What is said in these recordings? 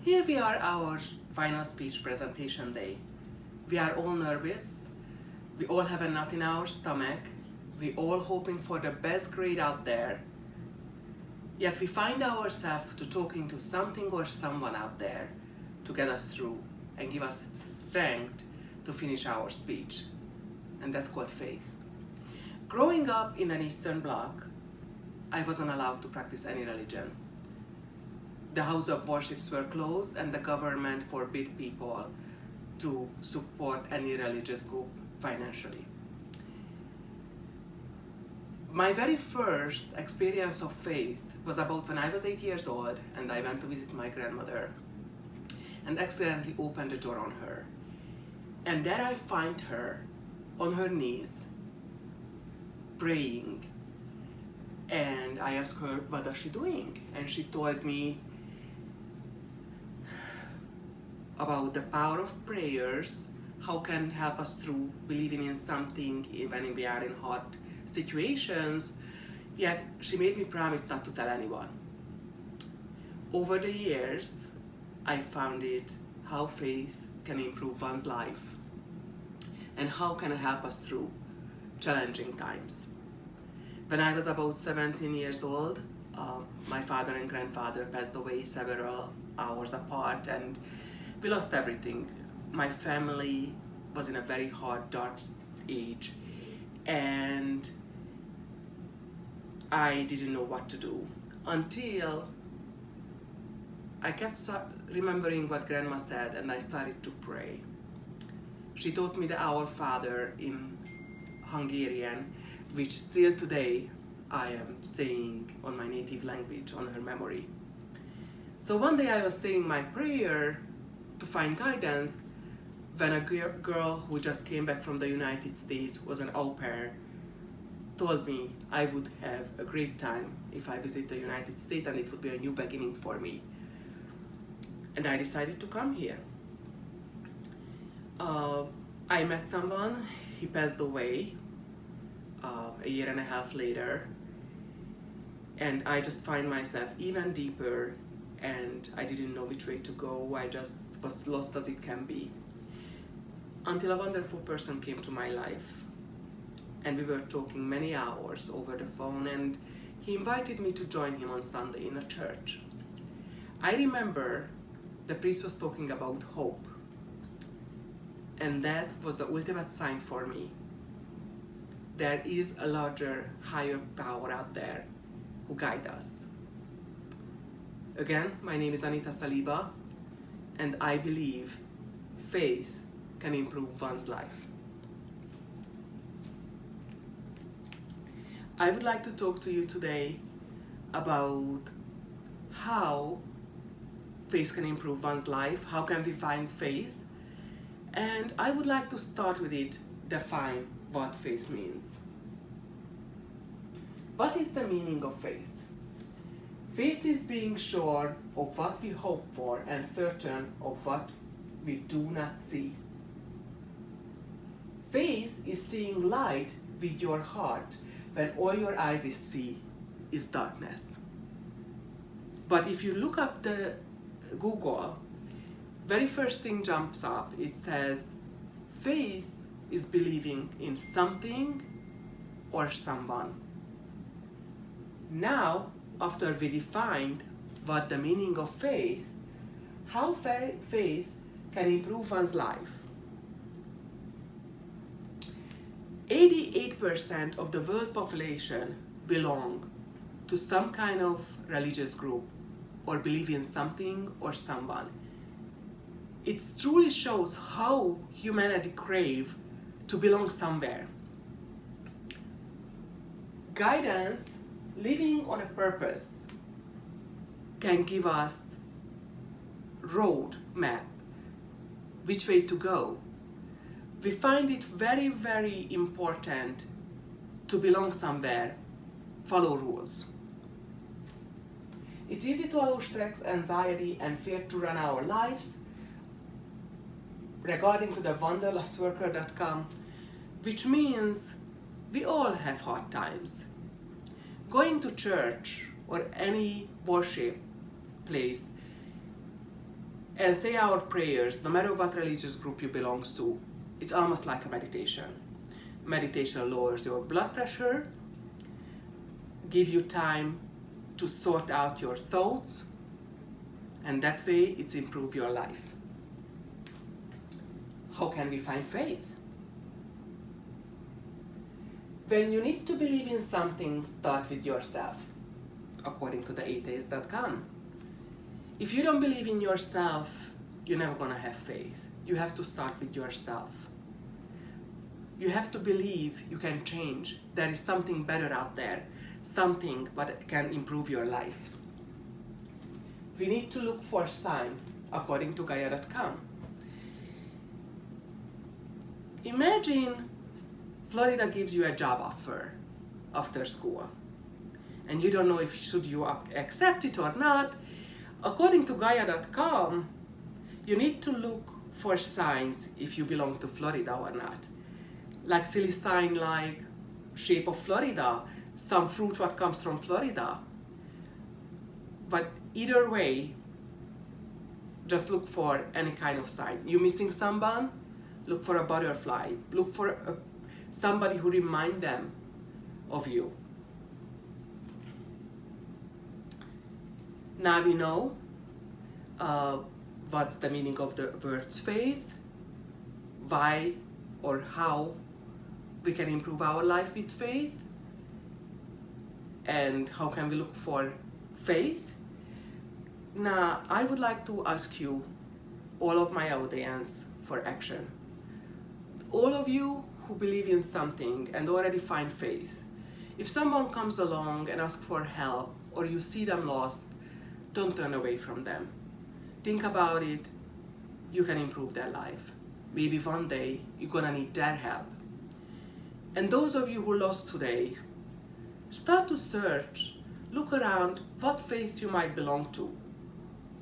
Here we are, our final speech presentation day. We are all nervous. We all have a knot in our stomach. We all hoping for the best grade out there. Yet we find ourselves to talking to something or someone out there to get us through and give us strength to finish our speech. And that's called faith. Growing up in an Eastern Bloc, I wasn't allowed to practice any religion. The house of worships were closed and the government forbid people to support any religious group financially. My very first experience of faith was about when I was 8 years old and I went to visit my grandmother and accidentally opened the door on her. And there I find her on her knees praying. And I asked her, what is she doing? And she told me about the power of prayers, how can help us through believing in something when we are in hard situations. Yet she made me promise not to tell anyone. Over the years, I found it how faith can improve one's life and how can it help us through challenging times. When I was about 17 years old, my father and grandfather passed away several hours apart and we lost everything. My family was in a very hard, dark age and I didn't know what to do until I kept remembering what grandma said and I started to pray. She taught me the Our Father in Hungarian, which still today I am saying on my native language, on her memory. So one day I was saying my prayer to find guidance when a girl who just came back from the United States, was an au pair, told me I would have a great time if I visit the United States and it would be a new beginning for me. And I decided to come here. I met someone, he passed away a year and a half later, and I just find myself even deeper and I didn't know which way to go. I just was lost as it can be. Until a wonderful person came to my life and we were talking many hours over the phone and he invited me to join him on Sunday in a church. I remember the priest was talking about hope and that was the ultimate sign for me. There is a larger, higher power out there who guide us. Again, my name is Anita Saliba, and I believe faith can improve one's life. I would like to talk to you today about how faith can improve one's life, how can we find faith, and I would like to start with it, define what faith means. What is the meaning of faith? Faith is being sure of what we hope for and certain of what we do not see. Faith is seeing light with your heart when all your eyes see is darkness. But if you look up the Google, very first thing jumps up, it says faith is believing in something or someone. Now, after we defined what the meaning of faith, how faith can improve one's life. 88% of the world population belong to some kind of religious group or believe in something or someone. It truly shows how humanity crave to belong somewhere. Guidance, living on a purpose, can give us road map, which way to go. We find it very, very important to belong somewhere, follow rules. It's easy to allow stress, anxiety, and fear to run our lives. Regarding to the wanderlustworker.com, which means we all have hard times. Going to church or any worship place and say our prayers, no matter what religious group you belong to. It's almost like a meditation. Meditation lowers your blood pressure, give you time to sort out your thoughts, and that way it's improve your life. How can we find faith? When you need to believe in something, start with yourself, according to theatheist.com. If you don't believe in yourself, you're never gonna have faith. You have to start with yourself. You have to believe you can change. There is something better out there, something that can improve your life. We need to look for sign, according to Gaia.com. Imagine Florida gives you a job offer after school, and you don't know if should you accept it or not. According to Gaia.com, you need to look for signs if you belong to Florida or not. Like silly sign like shape of Florida, some fruit what comes from Florida. But either way, just look for any kind of sign. You missing someone? Look for a butterfly. Look for somebody who remind them of you. Now we know what's the meaning of the words faith, why or how we can improve our life with faith, and how can we look for faith. Now I would like to ask you, all of my audience, for action. All of you who believe in something and already find faith, if someone comes along and asks for help or you see them lost, don't turn away from them. Think about it. You can improve their life. Maybe one day you're gonna need their help. And those of you who lost today, start to search, look around what faith you might belong to,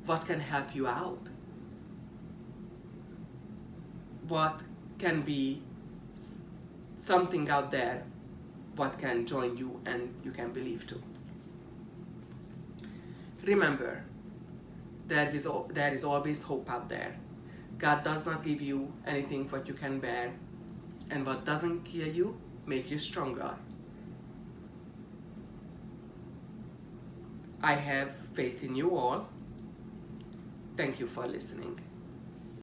what can help you out, what can be something out there, what can join you and you can believe to. Remember, there is always hope out there. God does not give you anything what you can bear, and what doesn't kill you, make you stronger. I have faith in you all. Thank you for listening.